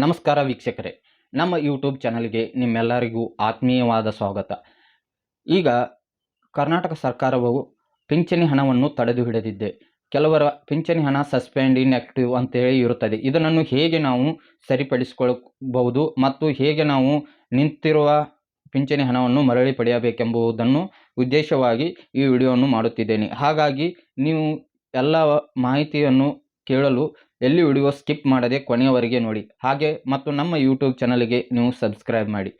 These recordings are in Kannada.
ನಮಸ್ಕಾರ ವೀಕ್ಷಕರೇ, ನಮ್ಮ ಯೂಟ್ಯೂಬ್ ಚಾನಲ್ಗೆ ನಿಮ್ಮೆಲ್ಲರಿಗೂ ಆತ್ಮೀಯವಾದ ಸ್ವಾಗತ. ಈಗ ಕರ್ನಾಟಕ ಸರ್ಕಾರವು ಪಿಂಚಣಿ ಹಣವನ್ನು ತಡೆದು ಹಿಡಿದಿದೆ. ಕೆಲವರ ಪಿಂಚಣಿ ಹಣ ಸಸ್ಪೆಂಡ್ ಇನ್ಆಕ್ಟಿವ್ ಅಂತೇಳಿ ಇರುತ್ತದೆ. ಇದನ್ನು ಹೇಗೆ ನಾವು ಸರಿಪಡಿಸಿಕೊಳ್ಳಬಹುದು ಮತ್ತು ಹೇಗೆ ನಾವು ನಿಂತಿರುವ ಪಿಂಚಣಿ ಹಣವನ್ನು ಮರಳಿ ಪಡೆಯಬೇಕೆಂಬುದನ್ನು ಉದ್ದೇಶವಾಗಿ ಈ ವಿಡಿಯೋವನ್ನು ಮಾಡುತ್ತಿದ್ದೇನೆ. ಹಾಗಾಗಿ ನೀವು ಎಲ್ಲ ಮಾಹಿತಿಯನ್ನು ಕೇಳಲು ಎಲ್ಲಿ ವಿಡಿಯೋ ಸ್ಕಿಪ್ ಮಾಡದೆ ಕೊನೆಯವರೆಗೆ ನೋಡಿ. ಹಾಗೆ ಮತ್ತು ನಮ್ಮ ಯೂಟ್ಯೂಬ್ ಚಾನಲ್ಗೆ ನೀವು ಸಬ್ಸ್ಕ್ರೈಬ್ ಮಾಡಿ.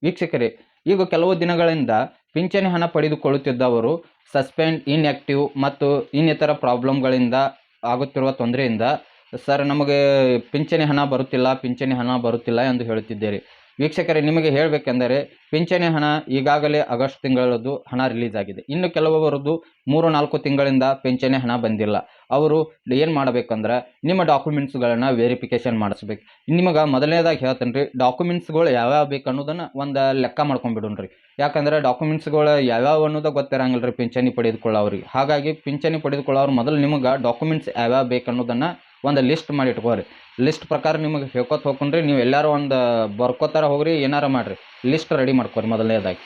ವೀಕ್ಷಕರೇ, ಈಗ ಕೆಲವು ದಿನಗಳಿಂದ ಪಿಂಚಣಿ ಹಣ ಪಡೆದುಕೊಳ್ಳುತ್ತಿದ್ದವರು ಸಸ್ಪೆಂಡ್ ಇನ್ಆಕ್ಟಿವ್ ಮತ್ತು ಇನ್ನಿತರ ಪ್ರಾಬ್ಲಮ್ಗಳಿಂದ ಆಗುತ್ತಿರುವ ತೊಂದರೆಯಿಂದ ಸರ್ ನಮಗೆ ಪಿಂಚಣಿ ಹಣ ಬರುತ್ತಿಲ್ಲ ಎಂದು ಹೇಳುತ್ತಿದ್ದೀರಿ. ವೀಕ್ಷಕರೇ, ನಿಮಗೆ ಹೇಳಬೇಕೆಂದರೆ ಪಿಂಚಣಿ ಹಣ ಈಗಾಗಲೇ ಆಗಸ್ಟ್ ತಿಂಗಳದ್ದು ಹಣ ರಿಲೀಸ್ ಆಗಿದೆ. ಇನ್ನು ಕೆಲವರದ್ದು 3-4 ತಿಂಗಳಿಂದ ಪಿಂಚಣಿ ಹಣ ಬಂದಿಲ್ಲ. ಅವರು ಏನು ಮಾಡಬೇಕಂದ್ರೆ ನಿಮ್ಮ ಡಾಕ್ಯುಮೆಂಟ್ಸ್ಗಳನ್ನು ವೆರಿಫಿಕೇಷನ್ ಮಾಡಿಸ್ಬೇಕು. ನಿಮಗೆ ಮೊದಲನೇದಾಗಿ ಹೇಳ್ತೇನೆ ರೀ, ಡಾಕ್ಯುಮೆಂಟ್ಸ್ಗಳು ಯಾವ್ಯಾವ ಬೇಕು ಅನ್ನೋದನ್ನು ಒಂದು ಲೆಕ್ಕ ಮಾಡ್ಕೊಂಡ್ಬಿಡೋಣ್ರಿ. ಯಾಕಂದರೆ ಡಾಕ್ಯುಮೆಂಟ್ಸ್ಗಳು ಯಾವ್ಯಾವ ಅನ್ನೋದು ಗೊತ್ತಿರಂಗಿಲ್ಲ ರೀ ಪಿಂಚಣಿ ಪಡೆದುಕೊಳ್ಳೋರಿಗೆ. ಹಾಗಾಗಿ ಪಿಂಚಣಿ ಪಡೆದುಕೊಳ್ಳೋರು ಮೊದಲು ನಿಮಗೆ ಡಾಕ್ಯುಮೆಂಟ್ಸ್ ಯಾವ್ಯಾವ ಬೇಕು ಅನ್ನೋದನ್ನು ಒಂದು ಲಿಸ್ಟ್ ಮಾಡಿ ಇಟ್ಕೋರಿ. ಲಿಸ್ಟ್ ಪ್ರಕಾರ ನಿಮಗೆ ಹೇಳ್ಕೊತ ಹೋಗ್ಕೊಂಡ್ರಿ, ನೀವು ಎಲ್ಲರೂ ಒಂದು ಬರ್ಕೋತಾರ ಹೋಗ್ರಿ, ಏನಾರ ಮಾಡಿರಿ, ಲಿಸ್ಟ್ ರೆಡಿ ಮಾಡ್ಕೊರಿ. ಮೊದಲನೇದಾಗಿ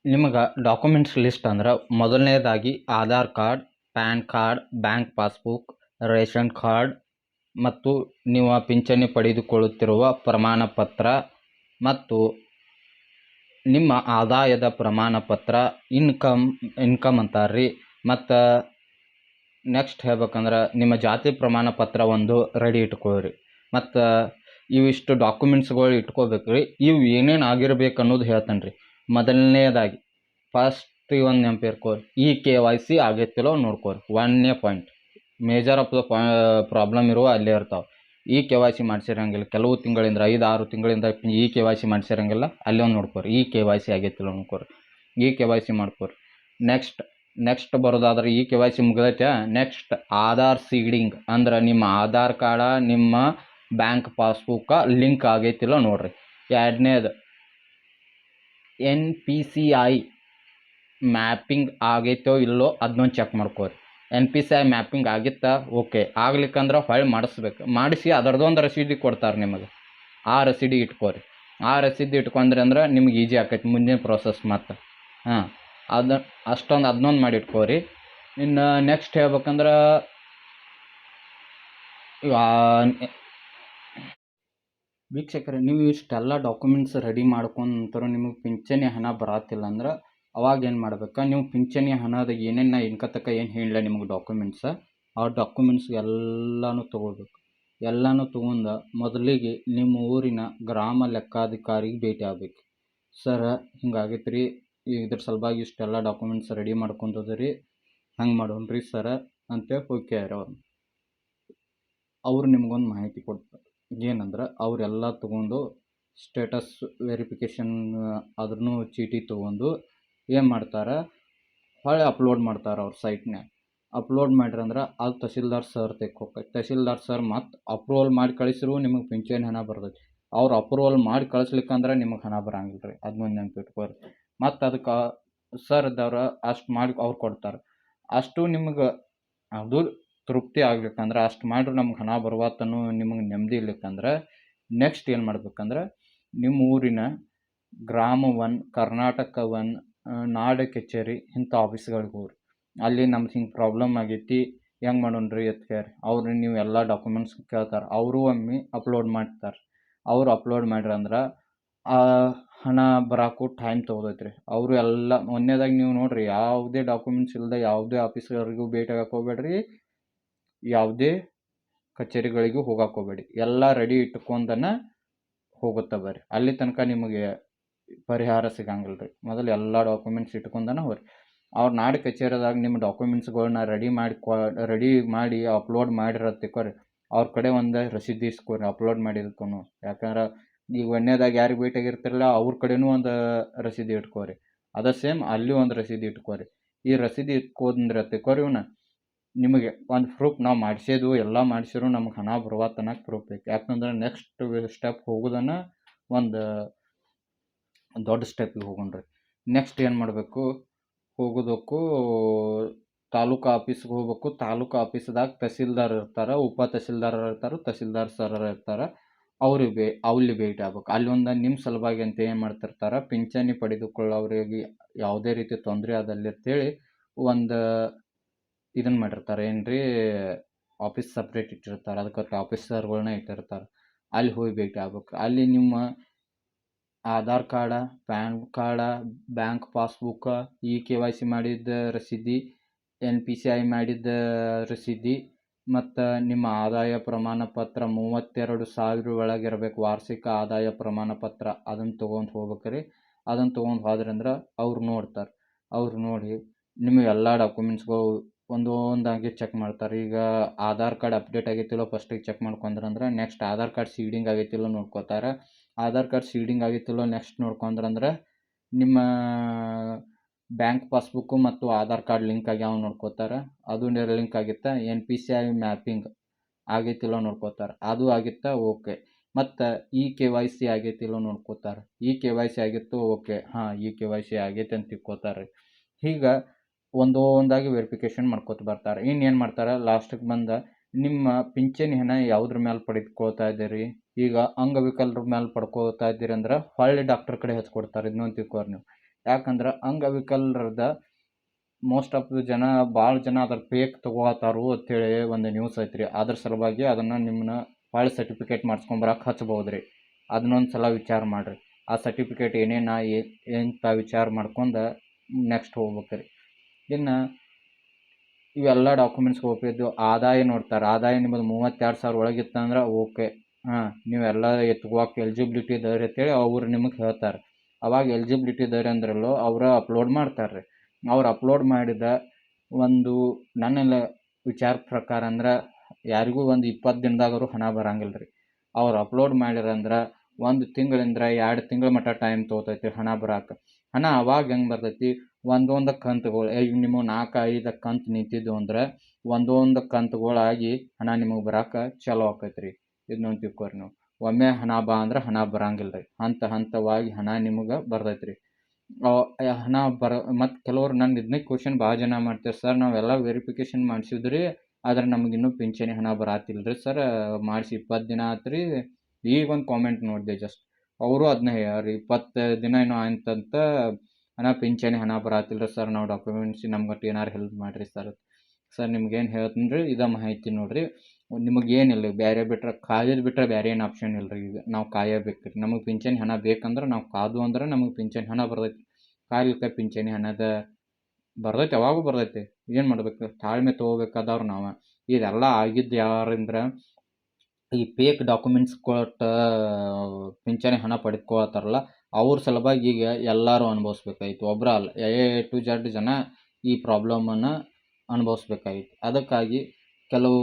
ನಿಮಗೆ ಡಾಕ್ಯುಮೆಂಟ್ಸ್ ಲಿಸ್ಟ್ ಅಂದ್ರೆ ಮೊದಲನೇದಾಗಿ Aadhaar card, PAN card, bank passbook, ration card ಮತ್ತು ನೀವು ಪಿಂಚಣಿ ಪಡೆದುಕೊಳ್ಳುತ್ತಿರುವ ಪ್ರಮಾಣ ಪತ್ರ ಮತ್ತು ನಿಮ್ಮ ಆದಾಯದ ಪ್ರಮಾಣ ಪತ್ರ, ಇನ್ಕಮ್ ಅಂತಾರ್ರಿ. ಮತ್ತು ನೆಕ್ಸ್ಟ್ ಹೇಳ್ಬೇಕಂದ್ರೆ ನಿಮ್ಮ ಜಾತಿ ಪ್ರಮಾಣ ಪತ್ರ ಒಂದು ರೆಡಿ ಇಟ್ಕೊಳ್ರಿ. ಮತ್ತು ಇವಿಷ್ಟು ಡಾಕ್ಯುಮೆಂಟ್ಸ್ಗಳು ಇಟ್ಕೋಬೇಕು ರೀ. ಇವು ಏನೇನು ಆಗಿರ್ಬೇಕು ಅನ್ನೋದು ಹೇಳ್ತಾನೆ ರೀ. ಮೊದಲನೇದಾಗಿ ಫಸ್ಟ್ ಒಂದು ನೆನಪಿರ್ಕೋರಿ, KYC ಆಗೈತಿಲ್ಲೋ ನೋಡ್ಕೋರಿ. 1ನೇ point, major of the problem ಇರುವ ಅಲ್ಲೇ ಇರ್ತಾವೆ. KYC ಮಾಡಿಸಿರಂಗಿಲ್ಲ, ಕೆಲವು ತಿಂಗಳಿಂದ 5-6 ತಿಂಗಳಿಂದ KYC ಮಾಡಿಸಿರಂಗಿಲ್ಲ, ಅಲ್ಲೇ ಒಂದು ನೋಡ್ಕೋರಿ. KYC ಆಗೈತಿಲ್ಲ ನೋಡ್ಕೋರಿ, KYC ಮಾಡ್ಕೋರಿ. ನೆಕ್ಸ್ಟ್ ಬರೋದಾದ್ರೆ KYC ಮುಗಿದೈತೆ. ನೆಕ್ಸ್ಟ್ ಆಧಾರ್ ಸೀಡಿಂಗ್ ಅಂದ್ರೆ ನಿಮ್ಮ ಆಧಾರ್ ಕಾರ್ಡ ನಿಮ್ಮ ಬ್ಯಾಂಕ್ ಪಾಸ್ಬುಕ್ಕ ಲಿಂಕ್ ಆಗೈತಿಲ್ಲ ನೋಡ್ರಿ. ಎರಡನೇದು NPCI ಮ್ಯಾಪಿಂಗ್ ಆಗೈತೋ ಇಲ್ಲೋ ಅದನ್ನೊಂದು ಚೆಕ್ ಮಾಡ್ಕೋರಿ. NPCI ಮ್ಯಾಪಿಂಗ್ ಆಗಿತ್ತಾ ಓಕೆ, ಆಗ್ಲಿಕ್ಕಂದ್ರೆ ಹೊಳ್ಳಿ ಮಾಡಿಸಿ ಅದರದೊಂದು ರಸೀದಿ ಕೊಡ್ತಾರೆ ನಿಮಗೆ. ಆ ರಸೀದಿ ಇಟ್ಕೋರಿ. ಆ ರಸೀದಿ ಇಟ್ಕೊಂಡ್ರಿ ಅಂದ್ರೆ ನಿಮ್ಗೆ ಈಜಿ ಆಕೈತಿ ಮುಂದಿನ ಪ್ರೋಸೆಸ್. ಮತ್ತು ಅದನ್ನೊಂದು ಮಾಡಿ ಇಟ್ಕೋರಿ. ಇನ್ನು ನೆಕ್ಸ್ಟ್ ಹೇಳ್ಬೇಕಂದ್ರೆ ವೀಕ್ಷಕರೇ, ನೀವು ಇಷ್ಟೆಲ್ಲ ಡಾಕ್ಯುಮೆಂಟ್ಸ್ ರೆಡಿ ಮಾಡ್ಕೊಂತರ ನಿಮಗೆ ಪಿಂಚಣಿ ಹಣ ಬರತ್ತಿಲ್ಲ ಅಂದ್ರೆ ಅವಾಗ ಏನು ಮಾಡ್ಬೇಕು, ನೀವು ಪಿಂಚಣಿ ಹಣದ ಏನೇನು ಇನ್ಕತಕ್ಕ ಏನು ಹೇಳಿಲ್ಲ ನಿಮಗೆ ಡಾಕ್ಯುಮೆಂಟ್ಸ್, ಆ ಡಾಕ್ಯುಮೆಂಟ್ಸ್ ಎಲ್ಲನೂ ತೊಗೋಬೇಕು. ಎಲ್ಲನೂ ತೊಗೊಂಡು ಮೊದಲಿಗೆ ನಿಮ್ಮ ಊರಿನ ಗ್ರಾಮ ಲೆಕ್ಕಾಧಿಕಾರಿಗೆ ಭೇಟಿ ಆಗ್ಬೇಕು. ಸರ್ ಹಿಂಗಾಗೈತೆ ರೀ, ಇದ್ರ ಸಲುವಾಗಿ ಇಷ್ಟೆಲ್ಲ ಡಾಕ್ಯುಮೆಂಟ್ಸ್ ರೆಡಿ ಮಾಡ್ಕೊಂತದ್ರಿ, ಹಂಗೆ ಮಾಡೋಣ್ರಿ ಸರ ಅಂತೇಳಿ ಹೋಗ್ಯಾರ ಅವ್ರು ನಿಮ್ಗೊಂದು ಮಾಹಿತಿ ಕೊಡ್ತಾರೆ. ಏನಂದ್ರೆ ಅವರೆಲ್ಲ ತೊಗೊಂಡು ಸ್ಟೇಟಸ್ ವೆರಿಫಿಕೇಷನ್ ಅದ್ರೂ ಚೀಟಿ ತೊಗೊಂಡು ಏನು ಮಾಡ್ತಾರೆ, ಹೊಳ್ಳಿ ಅಪ್ಲೋಡ್ ಮಾಡ್ತಾರೆ ಅವ್ರ ಸೈಟ್ನ್ಯಾಗ. ಅಪ್ಲೋಡ್ ಮಾಡ್ರಂದ್ರೆ ಅದು ತಹಸೀಲ್ದಾರ್ ಸರ್ ತೆಕ್ಕೋಕೈತಿ. ತಹಸೀಲ್ದಾರ್ ಸರ್ ಮತ್ತು ಅಪ್ರೂವಲ್ ಮಾಡಿ ಕಳಿಸಿರು ನಿಮಗೆ ಪಿಂಚಣಿ ಹಣ ಬರ್ತೈತಿ. ಅವ್ರು ಅಪ್ರೂವಲ್ ಮಾಡಿ ಕಳಿಸ್ಲಿಕ್ಕಂದ್ರೆ ನಿಮಗೆ ಹಣ ಬರಂಗಿಲ್ಲ ರೀ, ಅದನ್ನೊಂದು ನೆನ್ಪಿಟ್ಕೋರಿ. ಮತ್ತು ಅದಕ್ಕೆ ಸರ್ ಇದ್ದವ್ರು ಅಷ್ಟು ಮಾಡಿ ಅವ್ರು ಕೊಡ್ತಾರೆ. ಅಷ್ಟು ನಿಮಗೆ ಅದು ತೃಪ್ತಿ ಆಗ್ಬೇಕಂದ್ರೆ, ಅಷ್ಟು ಮಾಡಿದ್ರೆ ನಮ್ಗೆ ಹಣ ಬರುವತ್ತನ್ನು ನಿಮಗೆ ನೆಮ್ಮದಿ ಇರ್ಲಿಕ್ಕಂದ್ರೆ ನೆಕ್ಸ್ಟ್ ಏನು ಮಾಡ್ಬೇಕಂದ್ರೆ ನಿಮ್ಮ ಊರಿನ ಗ್ರಾಮ 1, ಕರ್ನಾಟಕ 1, ನಾಡ ಕಚೇರಿ ಇಂಥ ಆಫೀಸ್ಗಳಿಗೆ ಹೋಗ್ರಿ. ಅಲ್ಲಿ ನಮ್ಗೆ ಹಿಂಗೆ ಪ್ರಾಬ್ಲಮ್ ಆಗೈತಿ, ಹೆಂಗೆ ಮಾಡೋಣ್ರಿ ಅಂತ ಕೇಳಿ ಅವ್ರು ನೀವು ಎಲ್ಲ ಡಾಕ್ಯುಮೆಂಟ್ಸ್ ಕೇಳ್ತಾರೆ. ಅವರು ಒಮ್ಮೆ ಅಪ್ಲೋಡ್ ಮಾಡ್ತಾರೆ. ಅವರು ಅಪ್ಲೋಡ್ ಮಾಡ್ರಂದ್ರೆ ಹಣ ಬರೋಕ್ಕೂ ಟೈಮ್ ತೊಗೊತೈತೆ ರೀ. ಅವರು ಎಲ್ಲ ಒಂದನೇದಾಗಿ ನೀವು ನೋಡಿರಿ, ಯಾವುದೇ ಡಾಕ್ಯುಮೆಂಟ್ಸ್ ಇಲ್ಲದೆ ಯಾವುದೇ ಆಫೀಸರ್ಗೂ ಭೇಟಿ ಆಗಕ್ಕೆ ಹೋಗ್ಬೇಡ್ರಿ, ಯಾವುದೇ ಕಚೇರಿಗಳಿಗೂ ಹೋಗಕ್ಕೆ ಹೋಗ್ಬೇಡಿ. ಎಲ್ಲ ರೆಡಿ ಇಟ್ಕೊಂಡನ ಹೋಗುತ್ತೆ ಬರ್ರಿ. ಅಲ್ಲಿ ತನಕ ನಿಮಗೆ ಪರಿಹಾರ ಸಿಗಂಗಿಲ್ಲ ರೀ. ಮೊದಲು ಎಲ್ಲ ಡಾಕ್ಯುಮೆಂಟ್ಸ್ ಇಟ್ಕೊಂಡನ ಹೋಗ್ರಿ. ಅವ್ರ ನಾಡು ಕಚೇರಿದಾಗ ನಿಮ್ಮ ಡಾಕ್ಯುಮೆಂಟ್ಸ್ಗಳನ್ನ ರೆಡಿ ಮಾಡಿ ಅಪ್ಲೋಡ್ ಮಾಡಿರತ್ತಿಕೋರಿ. ಅವ್ರ ಕಡೆ ಒಂದು ರಸೀದಿ ಇಸ್ಕೋರಿ ಅಪ್ಲೋಡ್ ಮಾಡಿದಕ್ಕೂ. ಯಾಕಂದ್ರೆ ಈಗ ಒಂದನೇದಾಗಿ ಯಾರಿಗೆ ಭೇಟಿಯಾಗಿರ್ತಿರಲ್ಲ ಅವ್ರ ಕಡೆನೂ ಒಂದು ರಸೀದಿ ಇಟ್ಕೋರಿ. ಅದೇ ಸೇಮ್ ಅಲ್ಲಿ ಒಂದು ರಸೀದಿ ಇಟ್ಕೋರಿ. ಈ ರಸೀದಿ ಇಟ್ಕೊಂಡ್ರೆ ತಿಕೋರಿ ನಿಮಗೆ ಒಂದು ಪ್ರೂಫ್ ನಾವು ಮಾಡಿಸೋದು ಎಲ್ಲ ಮಾಡಿಸಿದ್ರು ನಮ್ಗೆ ಹಣ ಬರುವ ತನಕ ಪ್ರೂಫ್ ಬೇಕು. ಯಾಕಂದ್ರೆ ನೆಕ್ಸ್ಟ್ ಸ್ಟೆಪ್ ಹೋಗೋದನ್ನು ಒಂದು ದೊಡ್ಡ ಸ್ಟೆಪ್ಪಿಗೆ ಹೋಗೋಣ್ರಿ. ನೆಕ್ಸ್ಟ್ ಏನು ಮಾಡಬೇಕು, ಹೋಗೋದಕ್ಕೂ ತಾಲೂಕು ಆಫೀಸ್ಗೆ ಹೋಗ್ಬೇಕು. ತಾಲೂಕು ಆಫೀಸ್ದಾಗ ತಹಸೀಲ್ದಾರ್ ಇರ್ತಾರೆ, ಉಪ ತಹಸೀಲ್ದಾರ್ ಇರ್ತಾರೆ, ತಹಸೀಲ್ದಾರ್ ಸರ್ ಇರ್ತಾರೆ. ಅಲ್ಲಿ ಭೇಟಿ ಆಗ್ಬೇಕು. ಅಲ್ಲಿ ಒಂದು ನಿಮ್ಮ ಸಲುವಾಗಿ ಅಂತ ಏನು ಮಾಡ್ತಿರ್ತಾರೆ, ಪಿಂಚಣಿ ಪಡೆದುಕೊಳ್ಳೋರಿಗೆ ಯಾವುದೇ ರೀತಿ ತೊಂದರೆ ಆದಲ್ಲಿ ಅಂತೇಳಿ ಒಂದು ಇದನ್ನು ಮಾಡಿರ್ತಾರೆ, ಏನು ರೀ, ಆಫೀಸ್ ಸಪ್ರೇಟ್ ಇಟ್ಟಿರ್ತಾರೆ. ಅದಕ್ಕೆ ಆಫೀಸರ್ಗಳನ್ನ ಇಟ್ಟಿರ್ತಾರೆ. ಅಲ್ಲಿ ಹೋಗಿ ಭೇಟಿ ಆಗ್ಬೇಕು. ಅಲ್ಲಿ ನಿಮ್ಮ Aadhaar card, pan card, bank passbook, KYC ಮಾಡಿದ್ದ ರಸೀದಿ, NPCI ಮಾಡಿದ್ದ ರಸೀದಿ, ಮತ್ತು ನಿಮ್ಮ ಆದಾಯ ಪ್ರಮಾಣ ಪತ್ರ 32,000 ಒಳಗಿರಬೇಕು. ವಾರ್ಷಿಕ ಆದಾಯ ಪ್ರಮಾಣ ಪತ್ರ ಅದನ್ನು ತೊಗೊಂಡು ಹೋಗ್ಬೇಕ್ರಿ. ಅದನ್ನು ತೊಗೊಂಡು ಹೋದ್ರಂದ್ರೆ ಅವ್ರು ನೋಡ್ತಾರೆ. ಅವ್ರು ನೋಡಿ ನಿಮ್ಮ ಎಲ್ಲ ಡಾಕ್ಯುಮೆಂಟ್ಸ್ಗಳು ಒಂದೊಂದಾಗಿ ಚೆಕ್ ಮಾಡ್ತಾರೆ. ಈಗ ಆಧಾರ್ ಕಾರ್ಡ್ ಅಪ್ಡೇಟ್ ಆಗೈತಿಲ್ಲೋ ಫಸ್ಟಿಗೆ ಚೆಕ್ ಮಾಡ್ಕೊಂಡ್ರಂದ್ರೆ ನೆಕ್ಸ್ಟ್ ಆಧಾರ್ ಕಾರ್ಡ್ ಸೀಡಿಂಗ್ ಆಗೈತಿಲ್ಲೋ ನೋಡ್ಕೋತಾರೆ. ಆಧಾರ್ ಕಾರ್ಡ್ ಸೀಡಿಂಗ್ ಆಗೈತಿಲ್ಲೋ ನೆಕ್ಸ್ಟ್ ನೋಡ್ಕೊಂಡ್ರಂದ್ರೆ ನಿಮ್ಮ ಬ್ಯಾಂಕ್ ಪಾಸ್ಬುಕ್ಕು ಮತ್ತು ಆಧಾರ್ ಕಾರ್ಡ್ ಲಿಂಕ್ ಆಗ್ಯಾವ ನೋಡ್ಕೋತಾರೆ. ಅದು ಲಿಂಕ್ ಆಗಿತ್ತಾ, NPCI ಮ್ಯಾಪಿಂಗ್ ಆಗೈತಿಲ್ಲೋ ನೋಡ್ಕೋತಾರೆ. ಅದು ಆಗಿತ್ತಾ ಓಕೆ. ಮತ್ತು KYC ಆಗೈತಿಲ್ಲೋ ನೋಡ್ಕೋತಾರೆ. KYC ಆಗಿತ್ತು ಓಕೆ, ಹಾಂ KYC ಆಗೈತೆ ಅಂತ ತಿಳ್ಕೊತಾರೆ. ಹೀಗೆ ಒಂದೊಂದಾಗಿ ವೆರಿಫಿಕೇಷನ್ ಮಾಡ್ಕೋತ ಬರ್ತಾರೆ. ಇನ್ನೇನು ಮಾಡ್ತಾರೆ, ಲಾಸ್ಟಿಗೆ ಬಂದು ನಿಮ್ಮ ಪಿಂಚಣಿ ಹಣ ಯಾವುದ್ರ ಮೇಲೆ ಪಡೆದುಕೊಳ್ತಾ ಇದ್ದೀರಿ. ಈಗ ಅಂಗವಿಕಲರ ಮೇಲೆ ಪಡ್ಕೋತಾ ಇದ್ದೀರಿ ಅಂದ್ರೆ ಹೊಳ್ಳಿ ಡಾಕ್ಟರ್ ಕಡೆ ಹಚ್ಕೊಡ್ತಾರೆ. ಇದನ್ನೊಂದು ತಿಳ್ಕೊರಿ ನೀವು. ಯಾಕಂದ್ರೆ ಅಂಗವಿಕಲರದ ಮೋಸ್ಟ್ ಆಫ್ ಜನ, ಭಾಳ ಜನ ಅದ್ರ ಫೇಕ್ ತೊಗೋತಾರು ಅಂಥೇಳಿ ಒಂದು ನ್ಯೂಸ್ ಐತ್ರಿ. ಅದ್ರ ಸಲುವಾಗಿ ಅದನ್ನು ನಿಮ್ಮನ್ನ ಹೊಳ್ಳಿ ಸರ್ಟಿಫಿಕೇಟ್ ಮಾಡಿಸ್ಕೊಂಬರಕ್ಕೆ ಹಚ್ಬೋದು ರೀ. ಅದನ್ನೊಂದು ಸಲ ವಿಚಾರ ಮಾಡಿರಿ. ಆ ಸರ್ಟಿಫಿಕೇಟ್ ಎಂತ ವಿಚಾರ ಮಾಡ್ಕೊಂಡು ನೆಕ್ಸ್ಟ್ ಹೋಗ್ಬೇಕು ರೀ. ಇನ್ನು ಇವೆಲ್ಲ ಡಾಕ್ಯುಮೆಂಟ್ಸ್ಗೆ ಒಪ್ಪಿದ್ದು ಆದಾಯ ನೋಡ್ತಾರೆ. ಆದಾಯ ನಿಮ್ಮದು 32,000 ಒಳಗಿತ್ತಂದ್ರೆ ಓಕೆ, ಹಾಂ ನೀವೆಲ್ಲ ಎತ್ಕೋಕ್ಕೆ ಎಲಿಜಿಬಿಲಿಟಿ ಇದ್ದಾರೆ ಅಂತೇಳಿ ಅವ್ರು ನಿಮಗೆ ಹೇಳ್ತಾರೆ. ಅವಾಗ ಎಲಿಜಿಬಿಲಿಟಿ ಇದ್ದಾರೆ ಅಂದ್ರಲ್ಲೋ ಅವರು ಅಪ್ಲೋಡ್ ಮಾಡ್ತಾರೆ ರೀ. ಅವ್ರು ಅಪ್ಲೋಡ್ ಮಾಡಿದ ಒಂದು ನನ್ನ ವಿಚಾರ ಪ್ರಕಾರ ಅಂದ್ರೆ ಯಾರಿಗೂ ಒಂದು 20 ದಿನದಾಗರೂ ಹಣ ಬರಂಗಿಲ್ಲ ರೀ. ಅವ್ರು ಅಪ್ಲೋಡ್ ಮಾಡಿರಂದ್ರೆ 1 ತಿಂಗಳಿಂದ 2 ತಿಂಗಳ ಮಟ್ಟ ಟೈಮ್ ತೊಗೊತೈತಿ ಹಣ ಬರೋಕೆ. ಹಣ ಅವಾಗ ಹೆಂಗೆ ಬರ್ತೈತಿ, ಒಂದೊಂದು ಕಂತುಗಳು. ಈಗ ನಿಮಗೆ 4-5 ಕಂತು ನಿಂತಿದ್ದು ಅಂದ್ರೆ ಒಂದೊಂದು ಕಂತುಗಳಾಗಿ ಹಣ ನಿಮಗೆ ಬರೋಕೆ ಚಾಲೂ ಆಕೈತೆ ರೀ. ಇದನ್ನೊಂದು ತಿಳ್ಕೊರಿ ನೀವು. ಒಮ್ಮೆ ಹಣ ಬಾ ಅಂದ್ರೆ ಹಣ ಬರಂಗಿಲ್ಲ ರೀ. ಹಂತವಾಗಿ ಹಣ ನಿಮಗೆ ಬರ್ತೈತೆ ರೀ. ಹಣ ಮತ್ತು ಕೆಲವ್ರು ನನ್ನ ಇದನ್ನೇ ಕ್ವಶನ್ ಭಾಳ ಜನ ಮಾಡ್ತಾರೆ, ಸರ್ ನಾವೆಲ್ಲ ವೆರಿಫಿಕೇಷನ್ ಮಾಡಿಸಿದ್ರಿ ಆದ್ರೆ ನಮಗಿನ್ನೂ ಪಿಂಚಣಿ ಹಣ ಬರಾತಿಲ್ಲ ರೀ ಸರ್, ಮಾಡಿಸಿ 20 ದಿನ ಆಯ್ತು ರೀ. ಈಗ ಒಂದು ಕಾಮೆಂಟ್ ನೋಡಿದೆ ಜಸ್ಟ್, ಅವರು ಅದನ್ನ ಹೇಳ್ಯಾರ, 20 ದಿನ ಏನೋ ಆಯ್ತಂತ ಪಿಂಚಣಿ ಹಣ ಬರಾತಿಲ್ಲ ರೀ ಸರ್, ನಾವು ಡಾಕ್ಯುಮೆಂಟ್ಸ್ ನಮ್ಗಟ್ಟು ಏನಾರು ಹೆಲ್ಪ್ ಮಾಡಿರಿ ಸರ್. ನಿಮ್ಗೇನು ಹೇಳ್ತೀನಿ ರೀ, ಇದೇ ಮಾಹಿತಿ ನೋಡಿರಿ. ನಿಮಗೇನಿಲ್ಲ, ಬೇರೆ ಬಿಟ್ಟರೆ ಕಾಯೋದು ಬಿಟ್ಟರೆ ಬೇರೆ ಏನು ಆಪ್ಷನ್ ಇಲ್ಲ ರೀ. ಈಗ ನಾವು ಕಾಯಬೇಕು ರೀ. ನಮಗೆ ಪಿಂಚಣಿ ಹಣ ಬೇಕಂದ್ರೆ ನಾವು ಕಾದು ಅಂದ್ರೆ ನಮಗೆ ಪಿಂಚಣಿ ಹಣ ಬರ್ತೈತಿ. ಕಾಯ್ಲಿಕ್ಕೆ ಪಿಂಚಣಿ ಹಣದ ಬರ್ತೈತೆ, ಯಾವಾಗೂ ಬರ್ತೈತಿ. ಏನು ಮಾಡ್ಬೇಕು, ತಾಳ್ಮೆ ತೊಗೋಬೇಕಾದವ್ರು ನಾವು. ಇದೆಲ್ಲ ಆಗಿದ್ದು ಯಾರಂದ್ರೆ ಈ ಫೇಕ್ ಡಾಕ್ಯುಮೆಂಟ್ಸ್ ಕೊಟ್ಟು ಪಿಂಚಣಿ ಹಣ ಪಡೆದುಕೊಳ್ತಾರಲ್ಲ ಅವ್ರ ಸಲುವಾಗಿ ಈಗ ಎಲ್ಲರೂ ಅನುಭವಿಸ್ಬೇಕಾಯ್ತು. ಒಬ್ಬರ ಅಲ್ಲ, A to Z ಜನ ಈ ಪ್ರಾಬ್ಲಮನ್ನು ಅನುಭವಿಸ್ಬೇಕಾಗಿತ್ತು. ಅದಕ್ಕಾಗಿ ಕೆಲವು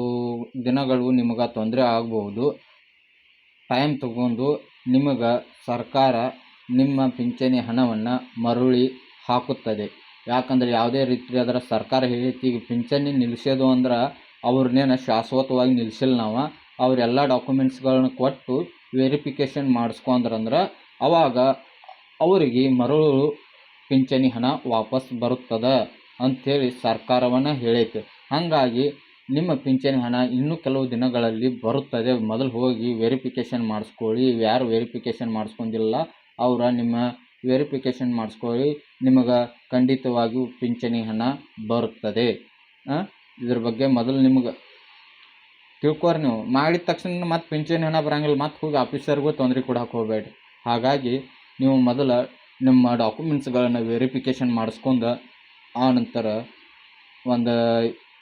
ದಿನಗಳು ನಿಮಗೆ ತೊಂದರೆ ಆಗ್ಬೋದು. ಟೈಮ್ ತಗೊಂಡು ನಿಮಗೆ ಸರ್ಕಾರ ನಿಮ್ಮ ಪಿಂಚಣಿ ಹಣವನ್ನು ಮರಳಿ ಹಾಕುತ್ತದೆ. ಯಾಕಂದರೆ ಯಾವುದೇ ರೀತಿ ಅದರ ಸರ್ಕಾರ ಹೇಳೈತಿ ಈಗ ಪಿಂಚಣಿ ನಿಲ್ಲಿಸೋದು ಅಂದ್ರೆ ಅವ್ರನ್ನೇನು ಶಾಶ್ವತವಾಗಿ ನಿಲ್ಲಿಸಿಲ್ಲ ನಾವು. ಅವರೆಲ್ಲ ಡಾಕ್ಯುಮೆಂಟ್ಸ್ಗಳನ್ನ ಕೊಟ್ಟು ವೆರಿಫಿಕೇಷನ್ ಮಾಡಿಸ್ಕೊಂಡ್ರಂದ್ರೆ ಅವಾಗ ಅವರಿಗೆ ಮರಳು ಪಿಂಚಣಿ ಹಣ ವಾಪಸ್ ಬರುತ್ತದೆ ಅಂಥೇಳಿ ಸರ್ಕಾರವನ್ನು ಹೇಳೈತೆ. ಹಾಗಾಗಿ ನಿಮ್ಮ ಪಿಂಚಣಿ ಹಣ ಇನ್ನೂ ಕೆಲವು ದಿನಗಳಲ್ಲಿ ಬರುತ್ತದೆ. ಮೊದಲು ಹೋಗಿ ವೆರಿಫಿಕೇಷನ್ ಮಾಡಿಸ್ಕೊಳ್ಳಿ. ಯಾರು ವೆರಿಫಿಕೇಷನ್ ಮಾಡಿಸ್ಕೊಂಡಿಲ್ಲ ನಿಮ್ಮ ವೆರಿಫಿಕೇಷನ್ ಮಾಡಿಸ್ಕೊಳ್ಳಿ. ನಿಮಗೆ ಖಂಡಿತವಾಗಿಯೂ ಪಿಂಚಣಿ ಹಣ ಬರುತ್ತದೆ. ಇದ್ರ ಬಗ್ಗೆ ಮೊದಲು ನಿಮಗೆ ತಿಳ್ಕೊರಿ. ನೀವು ಮಾಡಿದ ತಕ್ಷಣ ಮತ್ತೆ ಪಿಂಚಣಿ ಹಣ ಬರೋಂಗಿಲ್ಲ, ಮತ್ತೆ ಹೋಗಿ ಆಫೀಸರ್ಗೂ ತೊಂದರೆ ಕೊಡೋಕೆ ಹೋಗಬೇಡಿ. ಹಾಗಾಗಿ ನೀವು ಮೊದಲು ನಿಮ್ಮ ಡಾಕ್ಯುಮೆಂಟ್ಸ್ಗಳನ್ನು ವೆರಿಫಿಕೇಷನ್ ಮಾಡಿಸ್ಕೊಂಡು ಆನಂತರ 1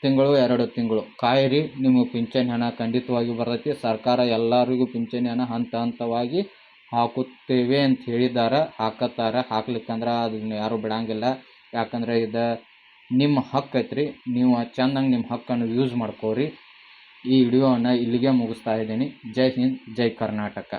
ತಿಂಗಳು 2 ತಿಂಗಳು ಕಾಯಿರಿ. ನಿಮಗೆ ಪಿಂಚಣಿ ಹಣ ಖಂಡಿತವಾಗಿ ಬರ್ತೈತಿ. ಸರ್ಕಾರ ಎಲ್ಲರಿಗೂ ಪಿಂಚಣಿ ಹಣ ಹಂತವಾಗಿ ಹಾಕುತ್ತೇವೆ ಅಂತ ಹೇಳಿದ್ದಾರೆ, ಹಾಕತ್ತಾರೆ. ಹಾಕ್ಲಿಕ್ಕಂದ್ರೆ ಅದನ್ನ ಯಾರೂ ಬಿಡೋಂಗಿಲ್ಲ. ಯಾಕಂದರೆ ಇದು ನಿಮ್ಮ ಹಕ್ಕು ಐತ್ರಿ. ನೀವು ಚೆಂದಂಗೆ ನಿಮ್ಮ ಹಕ್ಕನ್ನು ಯೂಸ್ ಮಾಡ್ಕೋರಿ. ಈ ವಿಡಿಯೋವನ್ನು ಇಲ್ಲಿಗೆ ಮುಗಿಸ್ತಾ ಇದ್ದೀನಿ. ಜೈ ಹಿಂದ್, ಜೈ ಕರ್ನಾಟಕ.